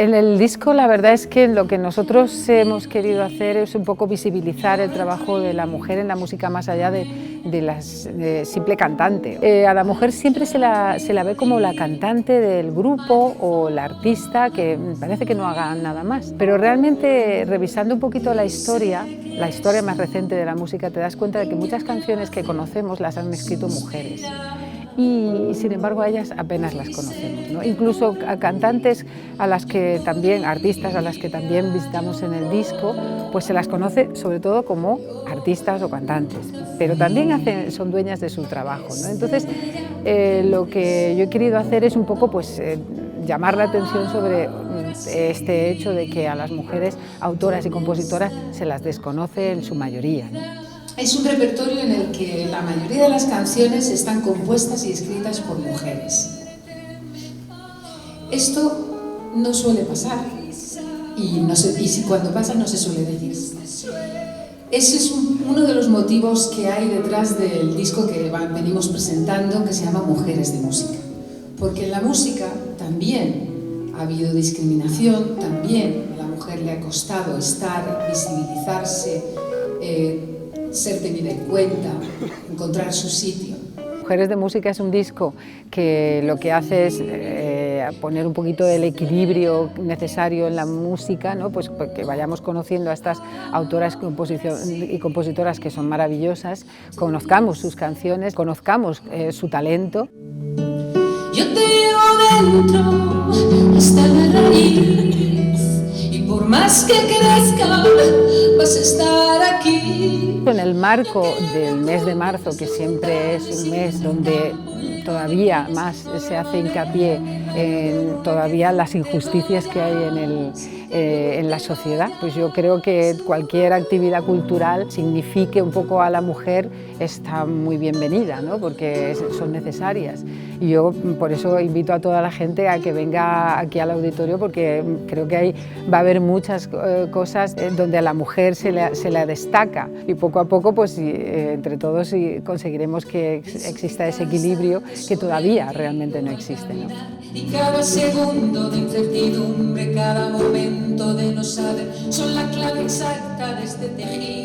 En el disco la verdad es que lo que nosotros hemos querido hacer es un poco visibilizar el trabajo de la mujer en la música más allá de simple cantante. A la mujer siempre se la ve como la cantante del grupo o la artista que parece que no haga nada más. Pero realmente revisando un poquito la historia más reciente de la música, te das cuenta de que muchas canciones que conocemos las han escrito mujeres. Y sin embargo a ellas apenas las conocemos, ¿no? Incluso a cantantes artistas a las que también visitamos en el disco, pues se las conoce sobre todo como artistas o cantantes, pero también son dueñas de su trabajo, ¿no? Entonces lo que yo he querido hacer es un poco llamar la atención sobre este hecho de que a las mujeres autoras y compositoras se las desconoce en su mayoría, ¿no? Es un repertorio en el que la mayoría de las canciones están compuestas y escritas por mujeres. Esto no suele pasar y cuando pasa no se suele decir. Ese es uno de los motivos que hay detrás del disco que venimos presentando, que se llama Mujeres de Música. Porque en la música también ha habido discriminación, también a la mujer le ha costado estar, visibilizarse, ser tenida en cuenta, encontrar su sitio. Mujeres de Música es un disco que lo que hace es poner un poquito del equilibrio necesario en la música, ¿no? Pues que vayamos conociendo a estas autoras y compositoras que son maravillosas, conozcamos sus canciones, conozcamos su talento. Yo te llevo dentro hasta la raíz y por más que crezca vas a estar aquí. En el marco del mes de marzo, que siempre es un mes donde todavía más se hace hincapié en todavía las injusticias que hay en la sociedad, pues yo creo que cualquier actividad cultural signifique un poco a la mujer está muy bienvenida, ¿no? Porque son necesarias. Y yo por eso invito a toda la gente a que venga aquí al auditorio, porque creo que va a haber muchas cosas donde a la mujer se la destaca y poco a poco pues entre todos conseguiremos que exista ese equilibrio que todavía realmente no existe, ¿no? Y cada segundo de incertidumbre, cada momento de no saber, son la clave exacta de este tejido.